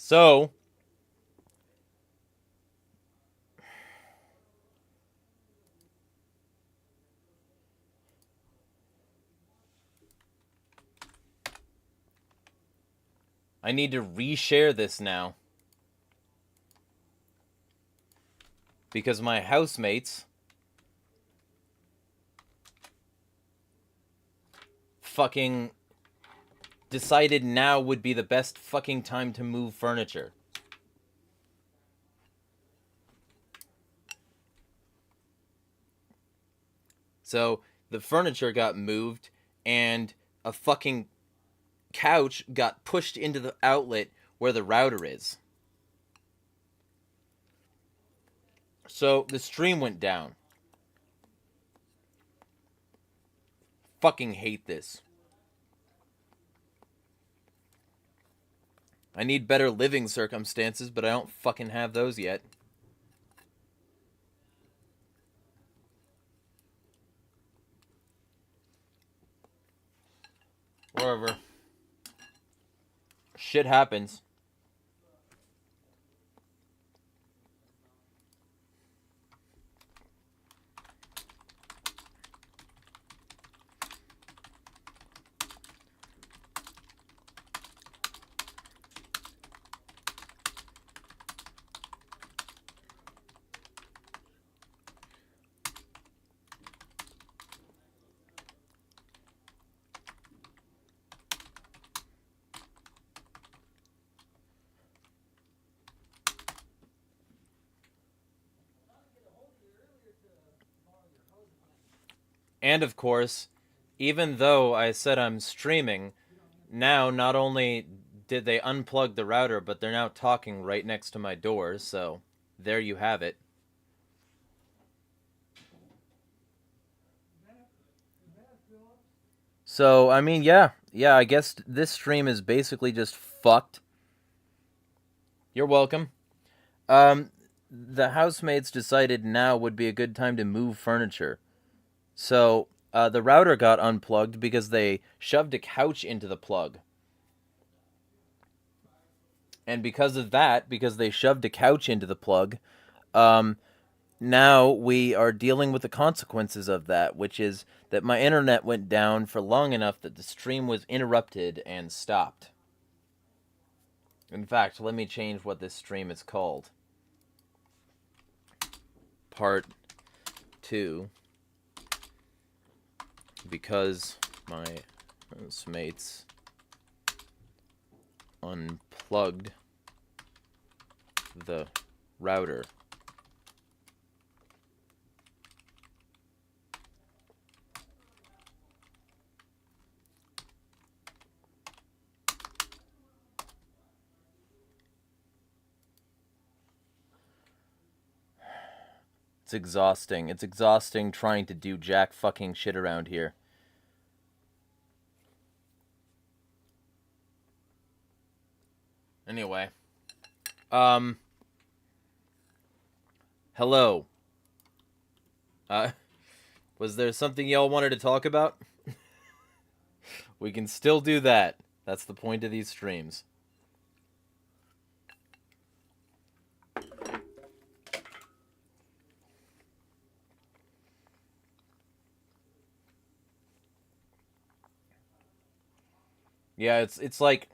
So, I need to reshare this now. Because my housemates fucking decided now would be the best fucking time to move furniture. So the furniture got moved and a fucking couch got pushed into the outlet where the router is. So the stream went down. Fucking hate this. I need better living circumstances, but I don't fucking have those yet. Wherever. Shit happens. And of course, even though I said I'm streaming, now not only did they unplug the router, but they're now talking right next to my door, so there you have it. So, I mean, yeah, I guess this stream is basically just fucked. You're welcome. The housemates decided now would be a good time to move furniture. So, the router got unplugged because they shoved a couch into the plug. And because of that, because they shoved a couch into the plug, now we are dealing with the consequences of that, which is that my internet went down for long enough that the stream was interrupted and stopped. In fact, let me change what this stream is called. Part 2. Because my housemates unplugged the router. It's exhausting. It's exhausting trying to do jack fucking shit around here. Anyway. Hello. Was there something y'all wanted to talk about? We can still do that. That's the point of these streams. Yeah, it's like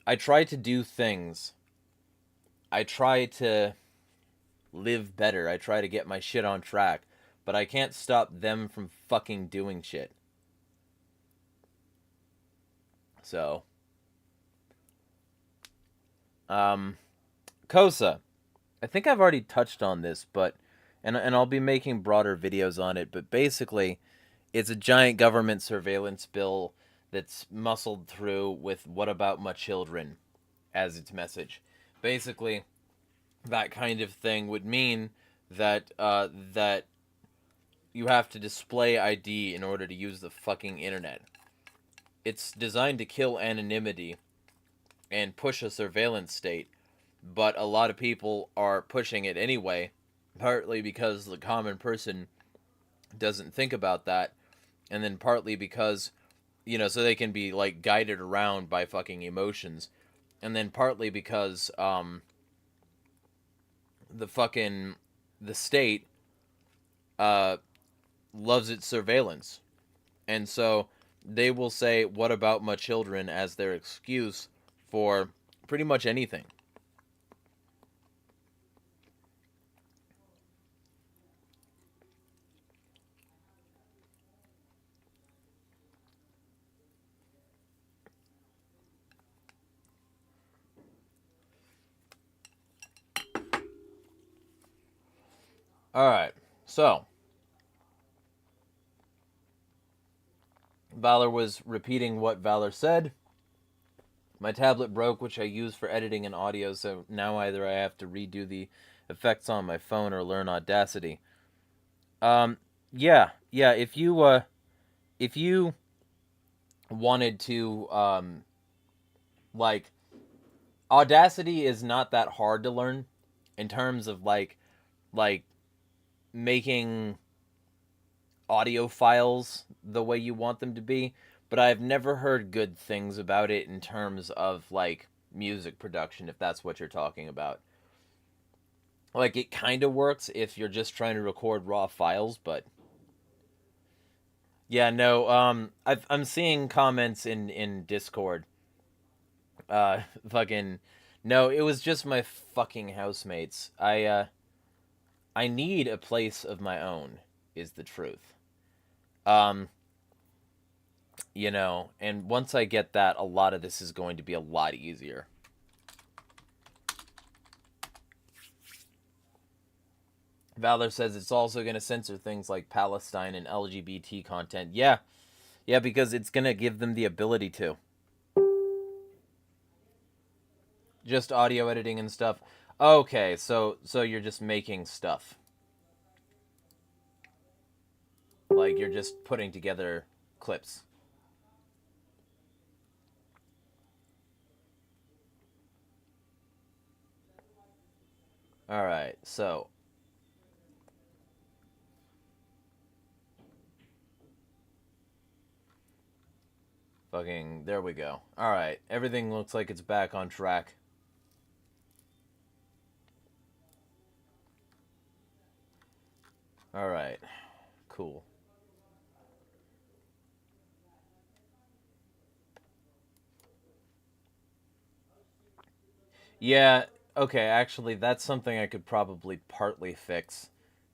I try to do things. I try to live better. I try to get my shit on track, but I can't stop them from fucking doing shit. So, Kosa. I think I've already touched on this, but and I'll be making broader videos on it, but basically it's a giant government surveillance bill that's muscled through with "What about my children" as its message. Basically, that kind of thing would mean that that you have to display ID in order to use the fucking internet. It's designed to kill anonymity and push a surveillance state, but a lot of people are pushing it anyway, partly because the common person doesn't think about that, and then partly because you know, so they can be like guided around by fucking emotions, and then partly because the fucking the state uh loves its surveillance, and so they will say "What about my children" as their excuse for pretty much anything. All right, so Valor was repeating what Valor said. My tablet broke, which I use for editing and audio, so now either I have to redo the effects on my phone or learn Audacity. Um, yeah. If you wanted to, like, Audacity is not that hard to learn in terms of like making audio files the way you want them to be, but I've never heard good things about it in terms of like music production, if that's what you're talking about. Like, it kind of works if you're just trying to record raw files, but yeah, no. I'm seeing comments in Discord. Fucking no. It was just my fucking housemates. I need a place of my own. Is the truth. Um, you know, and once I get that, a lot of this is going to be a lot easier. Valor says it's also going to censor things like Palestine and LGBT content. Yeah, because it's going to give them the ability to. Just audio editing and stuff. Okay, so you're just making stuff. Like, you're just putting together clips. All right, so fucking there we go. All right, everything looks like it's back on track. All right, cool. Yeah, okay, actually, that's something I could probably partly fix.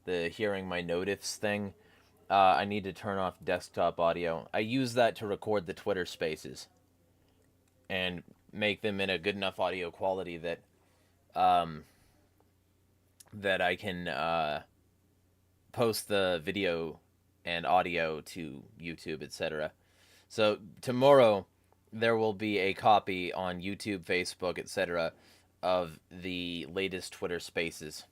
The hearing my notifs thing. I need to turn off desktop audio. I use that to record the Twitter spaces and make them in a good enough audio quality that um, that I can post the video and audio to YouTube, etc. So tomorrow there will be a copy on YouTube, Facebook, etc. of the latest Twitter Spaces.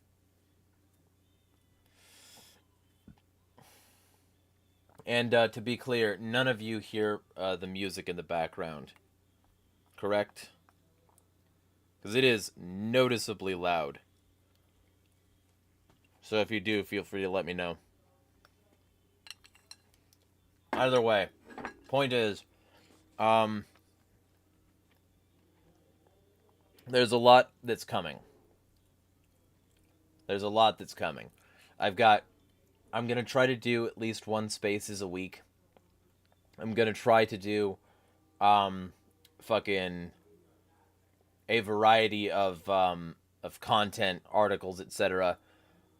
And to be clear, none of you hear the music in the background, correct? Because it is noticeably loud. So if you do, feel free to let me know. Either way, point is, um, there's a lot that's coming. There's a lot that's coming. I've got. I'm gonna try to do at least one spaces a week. I'm gonna try to do, um, fucking a variety of content, articles, etc.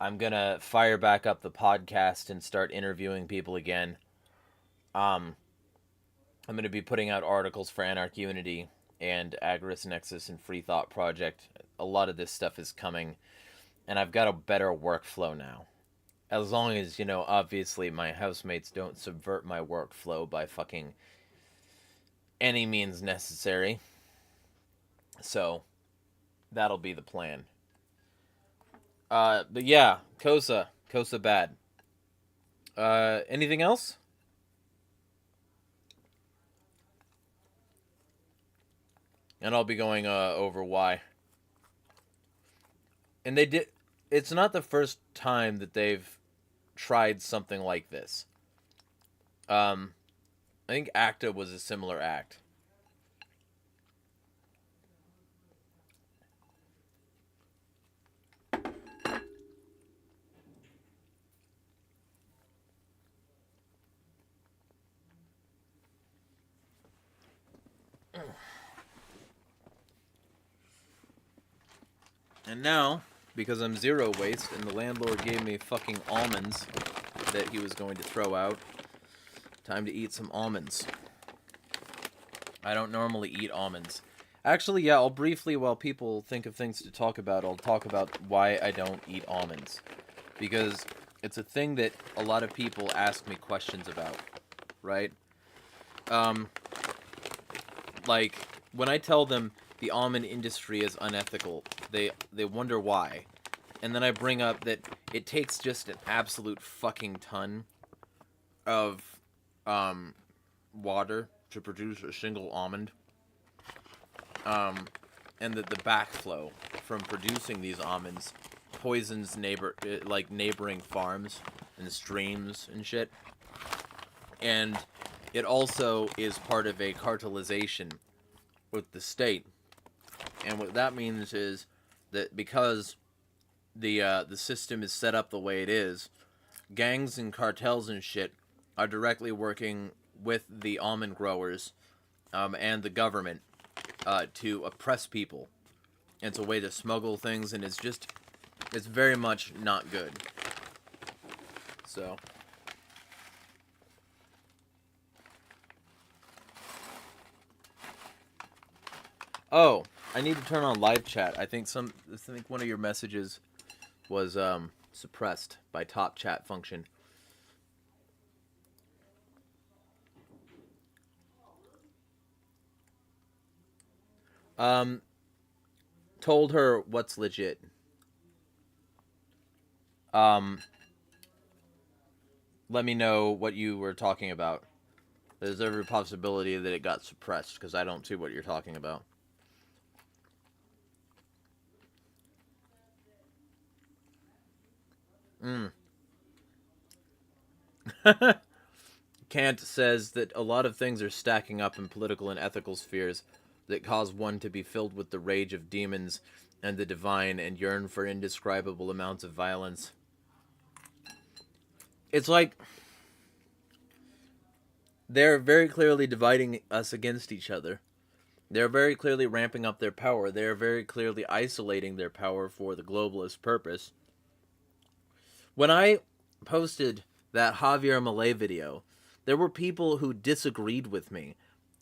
I'm gonna fire back up the podcast and start interviewing people again. Um, I'm gonna be putting out articles for Anarch Unity and AgoristNexus and Free Thought Project. A lot of this stuff is coming, and I've got a better workflow now. As long as, you know, obviously my housemates don't subvert my workflow by fucking any means necessary. So, that'll be the plan. But yeah, Kosa bad. Anything else? And I'll be going over why. And they did. It's not the first time that they've tried something like this. Um, I think ACTA was a similar act. And now, because I'm zero waste and the landlord gave me fucking almonds that he was going to throw out, time to eat some almonds. I don't normally eat almonds. Actually, yeah, I'll briefly, while people think of things to talk about, I'll talk about why I don't eat almonds. Because it's a thing that a lot of people ask me questions about, right? Like, when I tell them the almond industry is unethical, they wonder why. And then I bring up that it takes just an absolute fucking ton of water to produce a single almond. And that the backflow from producing these almonds poisons neighboring farms and streams and shit. And it also is part of a cartelization with the state. And what that means is that because the system is set up the way it is, gangs and cartels and shit are directly working with the almond growers and the government to oppress people. And it's a way to smuggle things, and it's very much not good. So. Oh, I need to turn on live chat. I think one of your messages was suppressed by top chat function. Told her what's legit. Let me know what you were talking about. There's every possibility that it got suppressed, because I don't see what you're talking about. Kant says that a lot of things are stacking up in political and ethical spheres that cause one to be filled with the rage of demons and the divine and yearn for indescribable amounts of violence. It's like they're very clearly dividing us against each other. They're very clearly ramping up their power. They're very clearly isolating their power for the globalist purpose. When I posted that Javier Milei video, there were people who disagreed with me.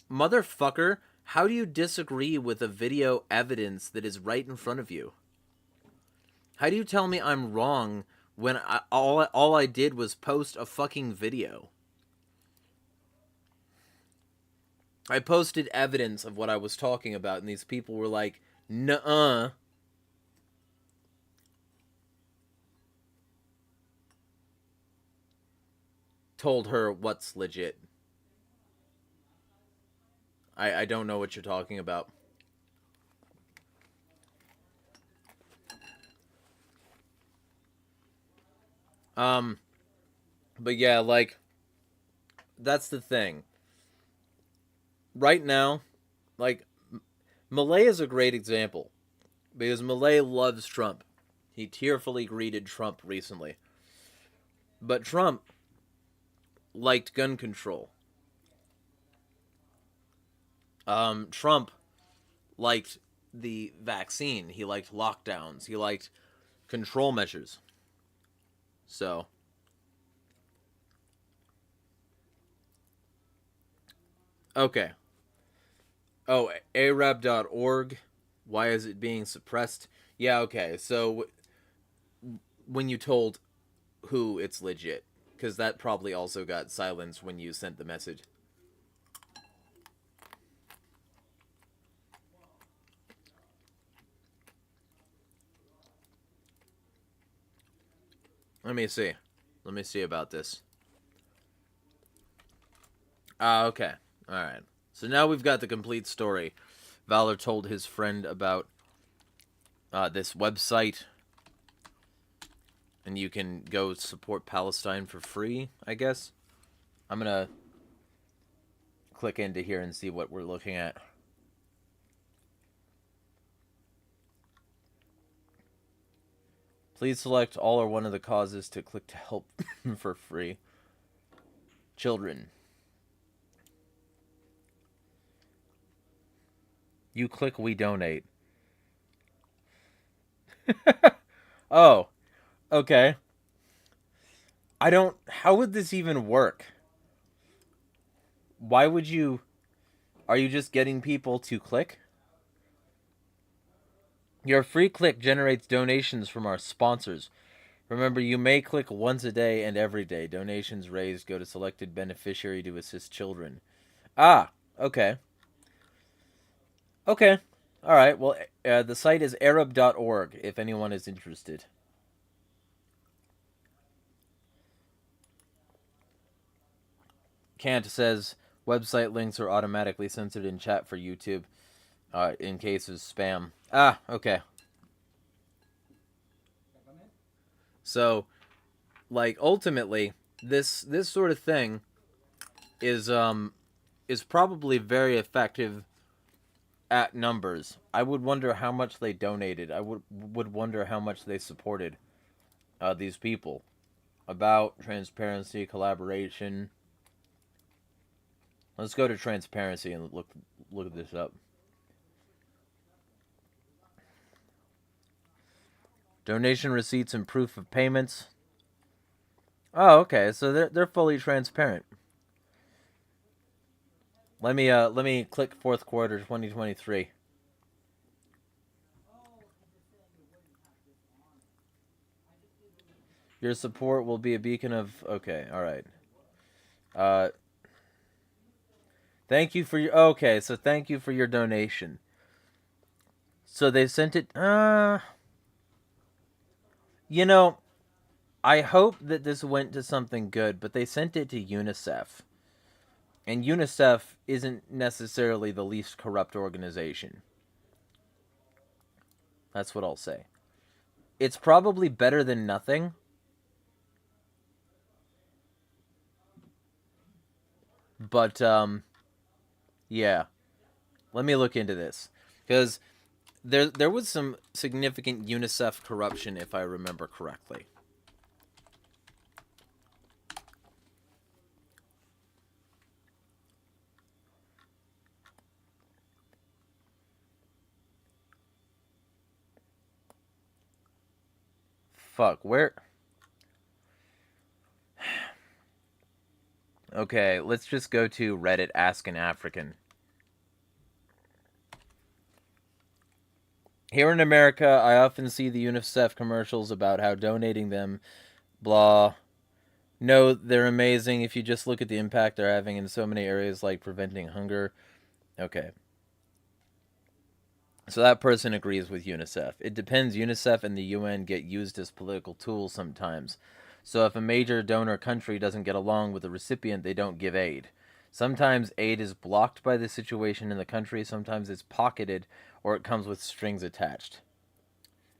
Motherfucker, how do you disagree with a video evidence that is right in front of you? How do you tell me I'm wrong when all I did was post a fucking video? I posted evidence of what I was talking about, and these people were like, nuh-uh. Told her what's legit. I don't know what you're talking about. But yeah, like, that's the thing. Right now, like, Milei is a great example. Because Milei loves Trump. He tearfully greeted Trump recently. But Trump liked gun control. Trump liked the vaccine. He liked lockdowns. He liked control measures. So. Okay. Oh, arab.org. Why is it being suppressed? Yeah, okay. So, when you told who it's legit, because that probably also got silenced when you sent the message. Let me see. Let me see about this. Okay. Alright. So now we've got the complete story. Valor told his friend about this website. And you can go support Palestine for free, I guess. I'm gonna click into here and see what we're looking at. Please select all or one of the causes to click to help for free. Children. You click we donate. Oh, okay. I don't... How would this even work? Why would you... Are you just getting people to click? Your free click generates donations from our sponsors. Remember, you may click once a day and every day. Donations raised go to selected beneficiary to assist children. Ah, okay. Okay. All right. Well, the site is Arab.org if anyone is interested. Kant says website links are automatically censored in chat for YouTube in case of spam. Ah, okay. So, like, ultimately, this sort of thing is probably very effective at numbers. I would wonder how much they donated. I would wonder how much they supported these people. About transparency, collaboration. Let's go to transparency and look this up. Donation receipts and proof of payments. Oh, okay. So they're fully transparent. Let me click fourth quarter 2023. Your support will be a beacon of... Okay, all right. Thank you for your... Okay, so thank you for your donation. So they sent it... You know, I hope that this went to something good, but they sent it to UNICEF. And UNICEF isn't necessarily the least corrupt organization. That's what I'll say. It's probably better than nothing. But, yeah. Let me look into this. Because there was some significant UNICEF corruption, if I remember correctly. Fuck, where... Okay, let's just go to Reddit Ask an African. Here in America, I often see the UNICEF commercials about how donating them, blah. No, they're amazing if you just look at the impact they're having in so many areas like preventing hunger. Okay. So that person agrees with UNICEF. It depends. UNICEF and the UN get used as political tools sometimes. So if a major donor country doesn't get along with the recipient, they don't give aid. Sometimes aid is blocked by the situation in the country. Sometimes it's pocketed or it comes with strings attached.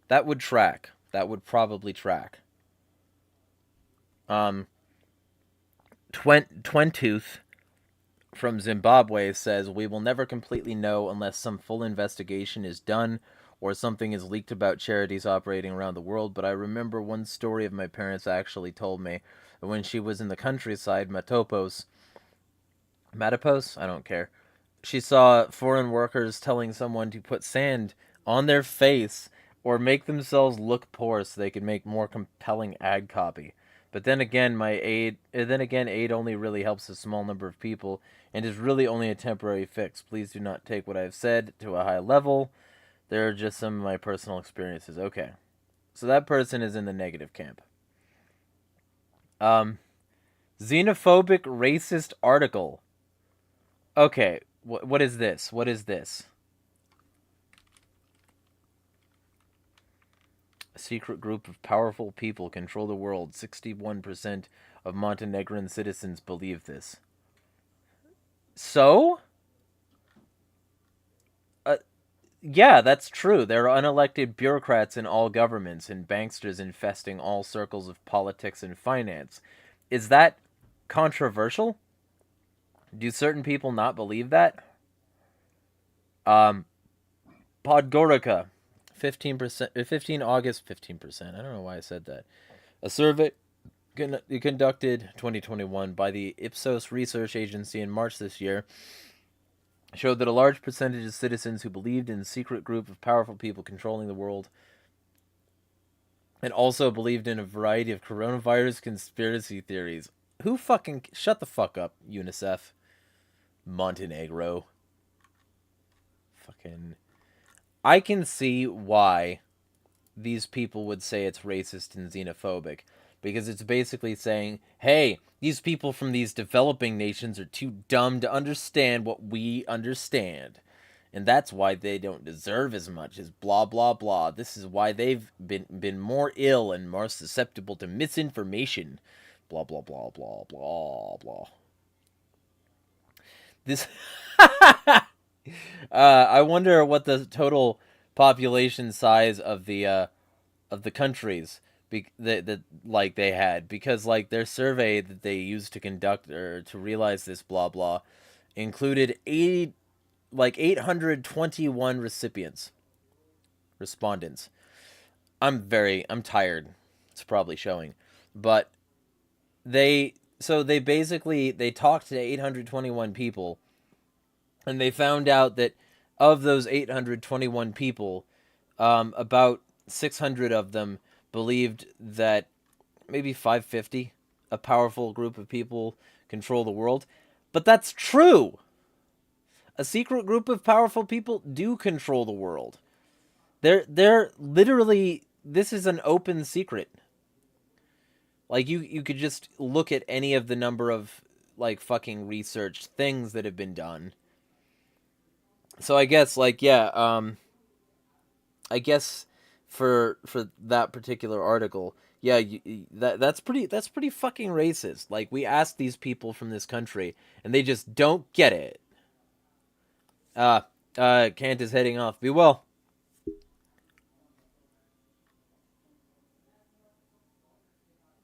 That would track. That would probably track. Twentooth from Zimbabwe says, we will never completely know unless some full investigation is done or something is leaked about charities operating around the world, but I remember one story of my parents actually told me that when she was in the countryside, Matopos, I don't care, she saw foreign workers telling someone to put sand on their face or make themselves look poor so they could make more compelling ad copy. But then again, aid only really helps a small number of people and is really only a temporary fix. Please do not take what I have said to a high level. There are just some of my personal experiences. Okay. So that person is in the negative camp. Xenophobic racist article. Okay, what is this? What is this? A secret group of powerful people control the world. 61% of Montenegrin citizens believe this. So? Yeah, that's true. There are unelected bureaucrats in all governments and banksters infesting all circles of politics and finance. Is that controversial? Do certain people not believe that? Um, Podgorica, 15%, 15 August, 15%. I don't know why I said that. A survey conducted 2021 by the Ipsos research agency in March this year showed that a large percentage of citizens who believed in a secret group of powerful people controlling the world and also believed in a variety of coronavirus conspiracy theories. Who fucking... Shut the fuck up, UNICEF. Montenegro. Fucking... I can see why these people would say it's racist and xenophobic. Because it's basically saying, hey, these people from these developing nations are too dumb to understand what we understand. And that's why they don't deserve as much as blah, blah, blah. This is why they've been more ill and more susceptible to misinformation. Blah, blah, blah, blah, blah, blah. This... I wonder what the total population size of the countries that like they had, because like their survey that they used to conduct or to realize this blah blah included 821 respondents. I'm tired. It's probably showing, but they basically they talked to 821 people, and they found out that of those 821 people, about 600 of them believed that maybe 550, a powerful group of people, control the world. But that's true. A secret group of powerful people do control the world. They're literally, this is an open secret. Like you could just look at any of the number of like fucking research things that have been done. So I guess like yeah, I guess for that particular article, yeah, that's pretty fucking racist. Like we asked these people from this country, and they just don't get it. Kant is heading off. Be well.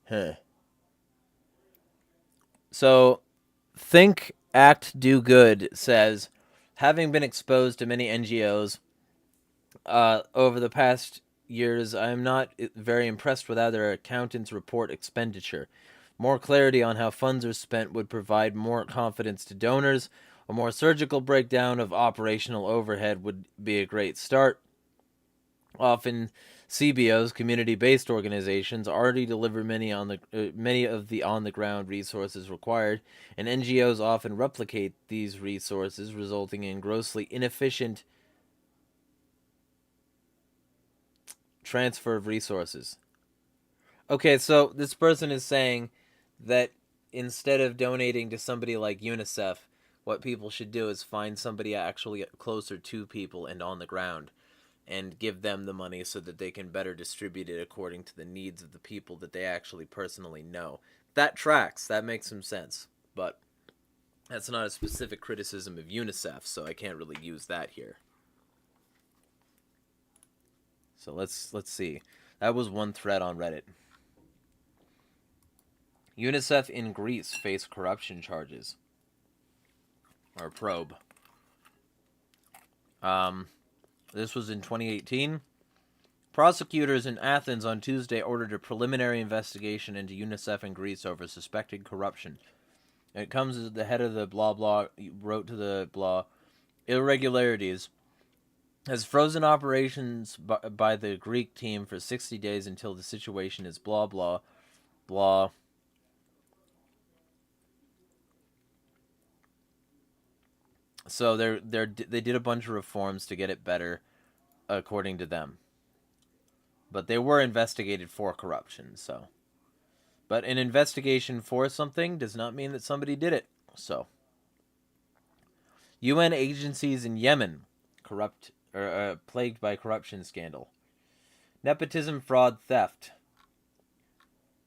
Huh. So, Think, Act, Do Good says, having been exposed to many NGOs over the past years, I am not very impressed with how their accountants report expenditure. More clarity on how funds are spent would provide more confidence to donors. A more surgical breakdown of operational overhead would be a great start. Often, CBOs, community-based organizations, already deliver many of the on-the-ground resources required, and NGOs often replicate these resources, resulting in grossly inefficient transfer of resources. Okay, so this person is saying that instead of donating to somebody like UNICEF, what people should do is find somebody actually closer to people and on the ground and give them the money so that they can better distribute it according to the needs of the people that they actually personally know. That tracks. That makes some sense. But that's not a specific criticism of UNICEF, so I can't really use that here. So let's see. That was one thread on Reddit. UNICEF in Greece face corruption charges. Or probe. This was in 2018. Prosecutors in Athens on Tuesday ordered a preliminary investigation into UNICEF in Greece over suspected corruption. It comes as the head of the blah blah wrote to the blah irregularities has frozen operations by the Greek team for 60 days until the situation is blah blah blah. So they did a bunch of reforms to get it better, according to them. But they were investigated for corruption, so. But an investigation for something does not mean that somebody did it, so. UN agencies in Yemen plagued by corruption scandal. Nepotism, fraud, theft.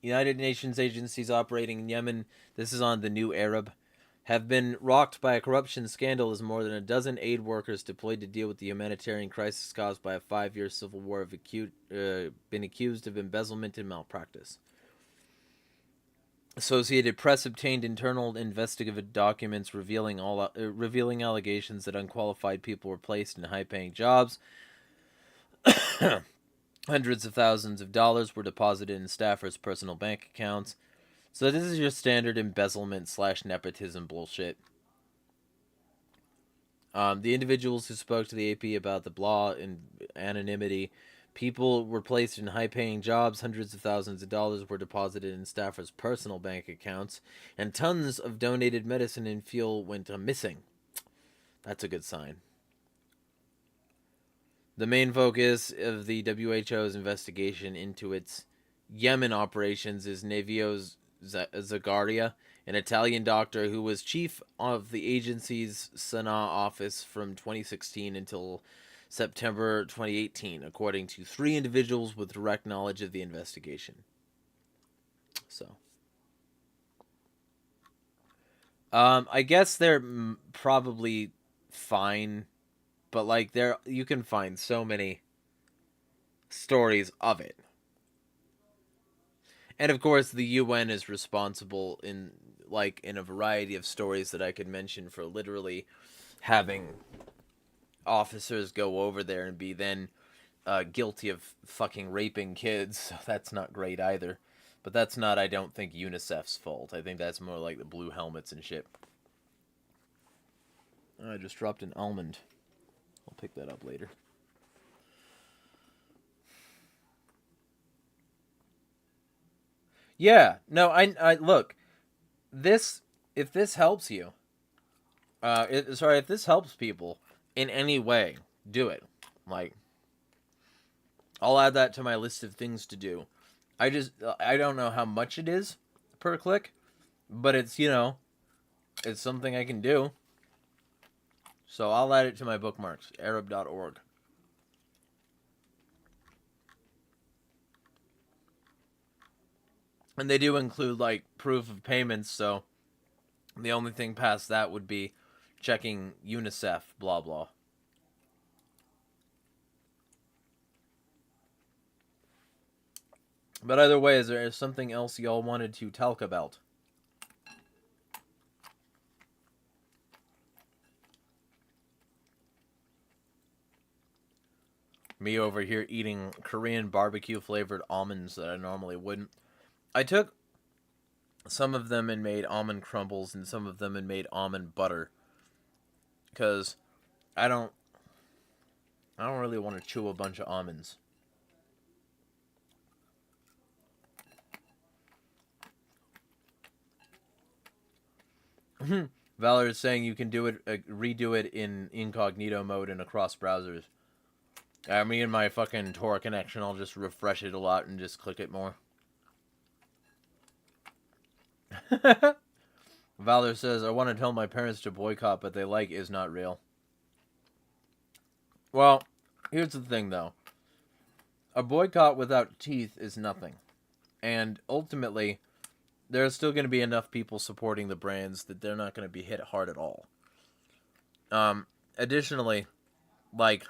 United Nations agencies operating in Yemen, this is on the New Arab, have been rocked by a corruption scandal as more than a dozen aid workers deployed to deal with the humanitarian crisis caused by a 5-year civil war have been accused of embezzlement and malpractice. Associated Press obtained internal investigative documents revealing allegations that unqualified people were placed in high-paying jobs. Hundreds of thousands of dollars were deposited in staffers' personal bank accounts. So this is your standard embezzlement / nepotism bullshit. The individuals who spoke to the AP about the blah in anonymity, people were placed in high-paying jobs, hundreds of thousands of dollars were deposited in staffers' personal bank accounts, and tons of donated medicine and fuel went missing. That's a good sign. The main focus of the WHO's investigation into its Yemen operations is Nevio Zagaria, an Italian doctor who was chief of the agency's Sana'a office from 2016 until September 2018, according to 3 individuals with direct knowledge of the investigation. So, I guess they're probably fine, but like you can find so many stories of it. And of course, the UN is responsible in a variety of stories that I could mention for literally having officers go over there and be then guilty of fucking raping kids. So that's not great either. But that's not, I don't think, UNICEF's fault. I think that's more like the blue helmets and shit. I just dropped an almond. I'll pick that up later. Yeah, no, I look. This, if this helps you, if this helps people in any way, do it. Like, I'll add that to my list of things to do. I don't know how much it is per click, but it's it's something I can do. So I'll add it to my bookmarks, Arab.org. And they do include like proof of payments, so the only thing past that would be checking UNICEF, blah blah. But either way, is there something else y'all wanted to talk about? Me over here eating Korean barbecue flavored almonds that I normally wouldn't. I took some of them and made almond crumbles, and some of them and made almond butter. Because I don't really want to chew a bunch of almonds. Valor is saying you can do it, redo it in incognito mode and across browsers. Me and my fucking Tor connection, I'll just refresh it a lot and just click it more. Valor says, I want to tell my parents to boycott, but they like is not real. Well, here's the thing, though. A boycott without teeth is nothing. And ultimately, there's still going to be enough people supporting the brands that they're not going to be hit hard at all. Additionally, like,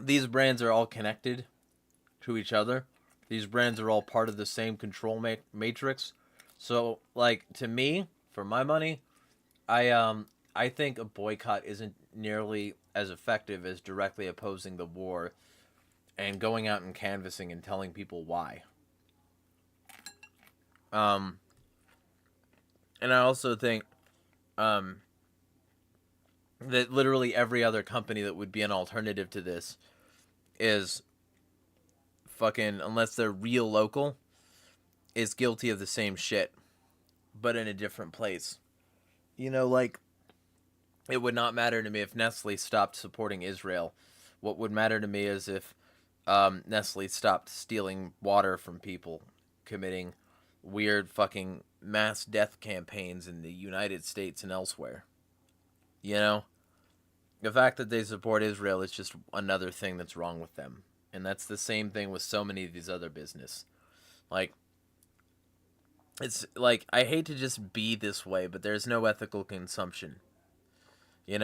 these brands are all connected to each other. These brands are all part of the same control matrix. So, like, to me, for my money, I think a boycott isn't nearly as effective as directly opposing the war and going out and canvassing and telling people why. And I also think that literally every other company that would be an alternative to this is fucking, unless they're real local, is guilty of the same shit, but in a different place. Like, it would not matter to me if Nestle stopped supporting Israel. What would matter to me is if Nestle stopped stealing water from people, committing weird fucking mass death campaigns in the United States and elsewhere. The fact that they support Israel is just another thing that's wrong with them. And that's the same thing with so many of these other business. Like, it's like, I hate to just be this way, but there's no ethical consumption. In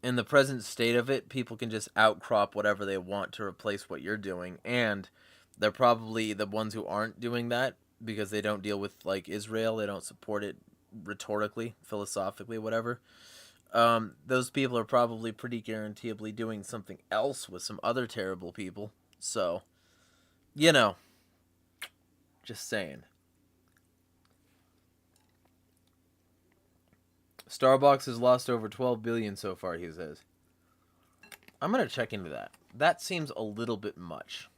the present state of it, people can just outcrop whatever they want to replace what you're doing. And They're probably the ones who aren't doing that because they don't deal with like Israel. They don't support it rhetorically, philosophically, whatever. Those people are probably pretty guaranteeably doing something else with some other terrible people. So, you know, just saying. Starbucks has lost over 12 billion so far, he says. I'm going to check into that. That seems a little bit much.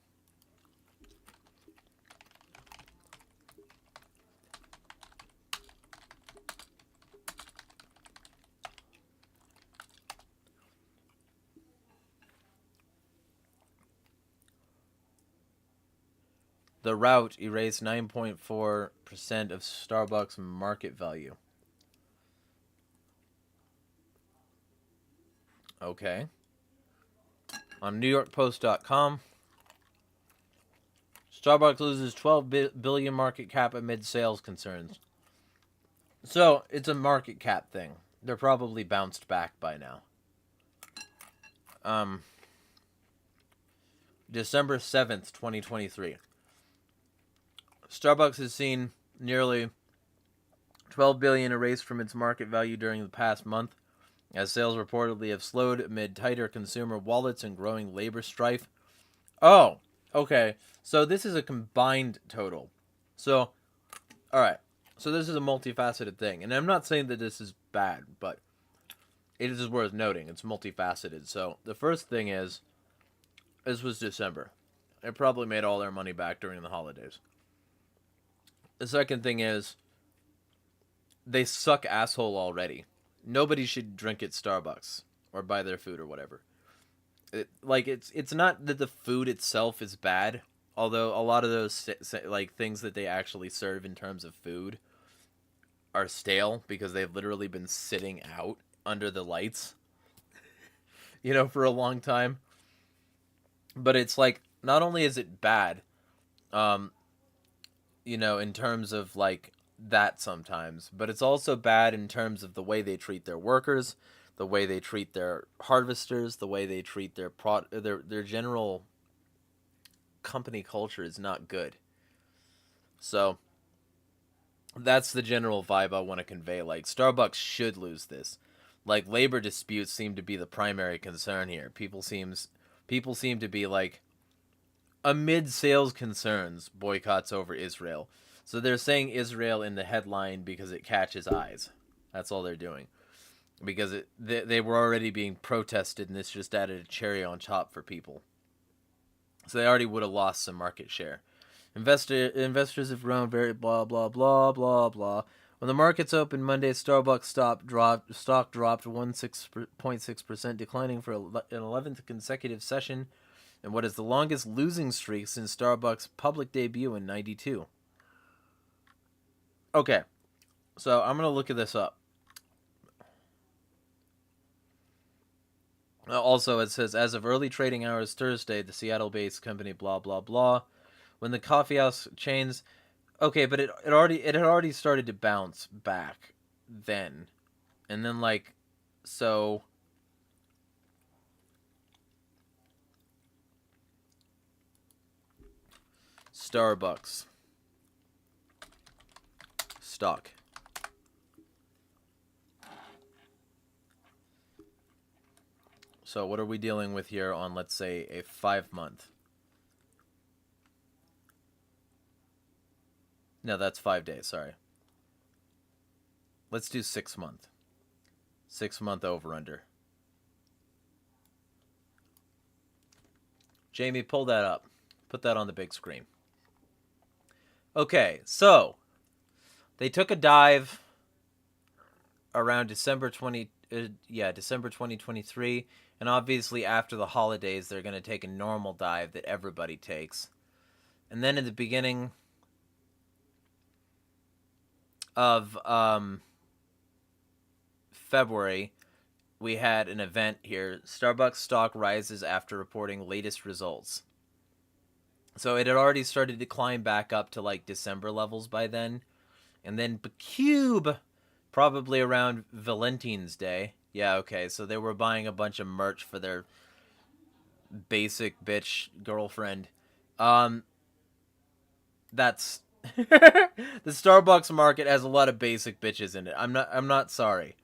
The rout erased 9.4% of Starbucks market value. Okay. On NewYorkPost.com, Starbucks loses 12 billion market cap amid sales concerns. So, it's a market cap thing. They're probably bounced back by now. December 7th, 2023. Starbucks has seen nearly 12 billion erased from its market value during the past month, as sales reportedly have slowed amid tighter consumer wallets and growing labor strife. Oh, okay. So this is a combined total. So, all right. So this is a multifaceted thing. And I'm not saying that this is bad, but it is worth noting. It's multifaceted. So the first thing is, this was December. They probably made all their money back during the holidays. The second thing is, they suck asshole already. Nobody should drink at Starbucks or buy their food or whatever. It's not that the food itself is bad, although a lot of those like things that they actually serve in terms of food are stale because they've literally been sitting out under the lights, for a long time. But it's like, not only is it bad, in terms of like that sometimes, but it's also bad in terms of the way they treat their workers, the way they treat their harvesters, the way they treat their general company culture is not good. So that's the general vibe I want to convey. Like, Starbucks should lose this. Like, labor disputes seem to be the primary concern here. People seem to be like, amid sales concerns, boycotts over Israel. So they're saying Israel in the headline because it catches eyes. That's all they're doing. Because they were already being protested, and this just added a cherry on top for people. So they already would have lost some market share. Investors have grown very blah, blah, blah, blah, blah. When the markets opened Monday, Starbucks stock dropped 16.6%, declining for an 11th consecutive session, and what is the longest losing streak since Starbucks' public debut in '92. Okay, so I'm going to look at this up. Also, it says, as of early trading hours Thursday, the Seattle-based company blah, blah, blah. When the coffeehouse chains... Okay, but it had already started to bounce back then. And then, like, so... Starbucks stock. So what are we dealing with here on, let's say, a 5-month? No, that's 5 days, sorry. Let's do 6-month. 6-month over-under. Jamie, pull that up. Put that on the big screen. Okay, so they took a dive around December 2023, and obviously after the holidays they're going to take a normal dive that everybody takes. And then in the beginning of February, we had an event here. Starbucks stock rises after reporting latest results. So it had already started to climb back up to like December levels by then. And then Cube, probably around Valentine's Day. Yeah, okay, so they were buying a bunch of merch for their basic bitch girlfriend. that's the Starbucks market has a lot of basic bitches in it. I'm not sorry.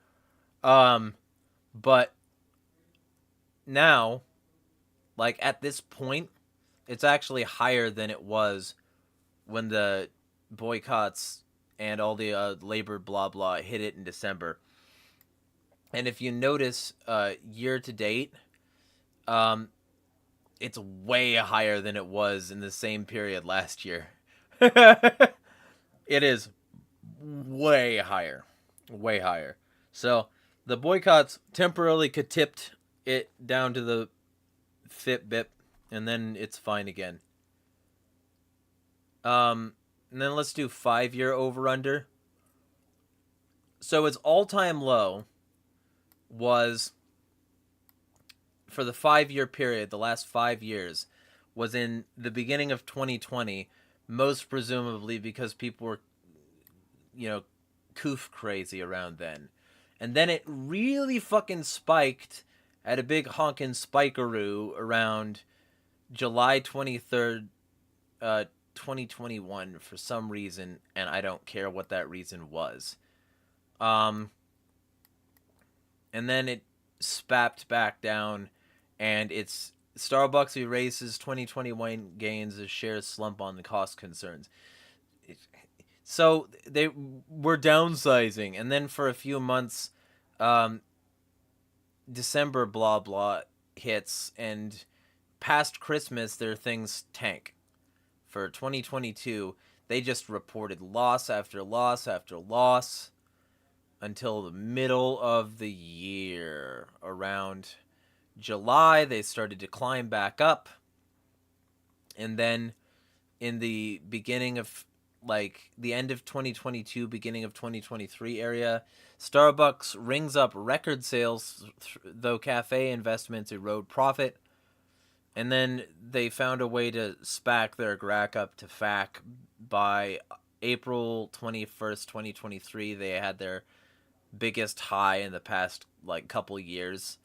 But now, like at this point, it's actually higher than it was when the boycotts and all the labor blah blah hit it in December. And if you notice, year to date, um, it's way higher than it was in the same period last year. It is way higher, way higher. So the boycotts temporarily tipped it down to the Fitbit, and then it's fine again. And then let's do 5-year over under. So its all time low was for the 5-year period, the last 5 years, was in the beginning of 2020, most presumably because people were, coof crazy around then. And then it really fucking spiked at a big honkin' spikeroo around July 23rd, 2021 for some reason, and I don't care what that reason was. And then it spapped back down, and it's Starbucks erases 2021 gains as shares slump on the cost concerns. So they were downsizing, and then for a few months, December blah blah hits, and past Christmas their things tank. For 2022, they just reported loss after loss after loss until the middle of the year. Around July, they started to climb back up. And then in the beginning of, like, the end of 2022, beginning of 2023 area, Starbucks rings up record sales, though cafe investments erode profit. And then they found a way to SPAC their rack up to FAC. By April 21st, 2023, they had their biggest high in the past, like, couple years.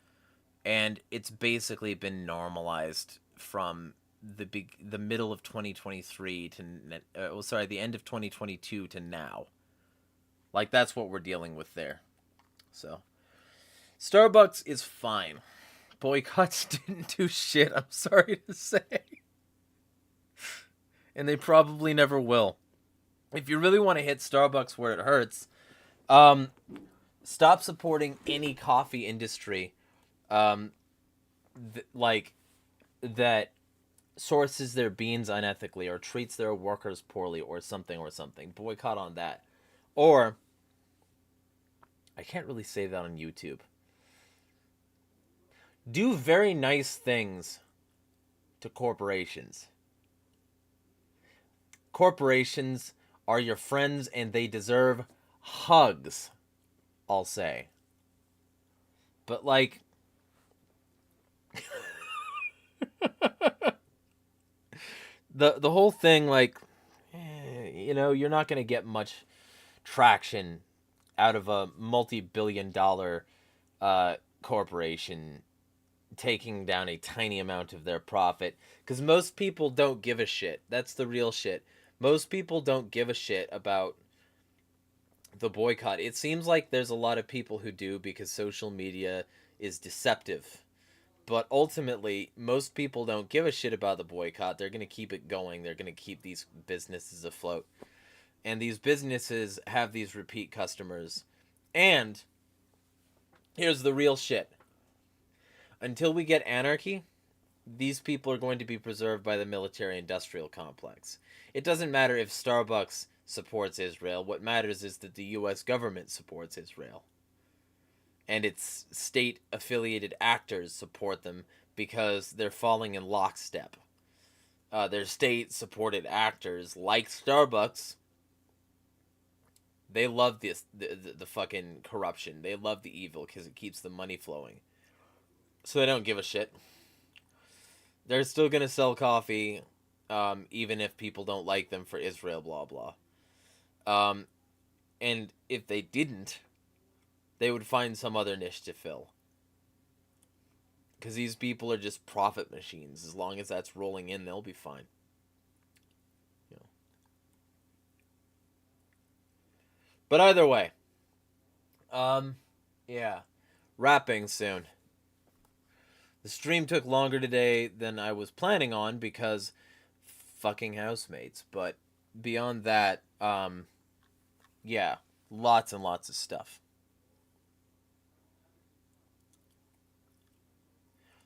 And it's basically been normalized from the middle of 2023 to the end of 2022 to now. Like, that's what we're dealing with there. So Starbucks is fine. Boycotts didn't do shit, I'm sorry to say. And they probably never will. If you really want to hit Starbucks where it hurts, stop supporting any coffee industry that sources their beans unethically or treats their workers poorly or something. Boycott on that. Or, I can't really say that on YouTube. Do very nice things to corporations. Corporations are your friends and they deserve hugs, I'll say. But, like, the whole thing, like, you're not going to get much traction out of a multi-billion-dollar corporation taking down a tiny amount of their profit, because most people don't give a shit. That's the real shit. Most people don't give a shit about the boycott. It seems like there's a lot of people who do because social media is deceptive. But ultimately, most people don't give a shit about the boycott. They're going to keep it going. They're going to keep these businesses afloat. And these businesses have these repeat customers. And here's the real shit. Until we get anarchy, these people are going to be preserved by the military-industrial complex. It doesn't matter if Starbucks supports Israel. What matters is that the U.S. government supports Israel. And its state-affiliated actors support them because they're falling in lockstep. Their state-supported actors, like Starbucks, they love the fucking corruption. They love the evil because it keeps the money flowing. So they don't give a shit. They're still going to sell coffee, even if people don't like them for Israel, blah, blah. And if they didn't, they would find some other niche to fill. Because these people are just profit machines. As long as that's rolling in, they'll be fine. But either way, yeah, wrapping soon. The stream took longer today than I was planning on because fucking housemates. But beyond that, yeah, lots and lots of stuff.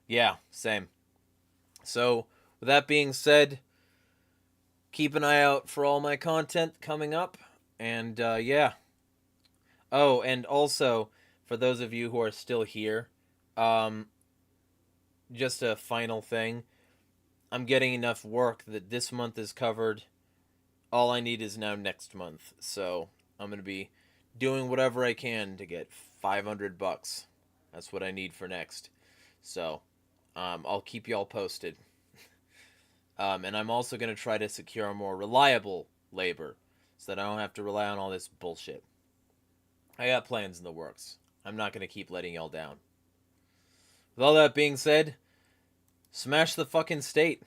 Yeah, same. So, with that being said, keep an eye out for all my content coming up. And, yeah. Oh, and also, for those of you who are still here, um, just a final thing. I'm getting enough work that this month is covered. All I need is now next month. So, I'm going to be doing whatever I can to get $500. That's what I need for next. So, I'll keep y'all posted. And I'm also going to try to secure a more reliable labor so that I don't have to rely on all this bullshit. I got plans in the works. I'm not going to keep letting y'all down. With all that being said, smash the fucking state.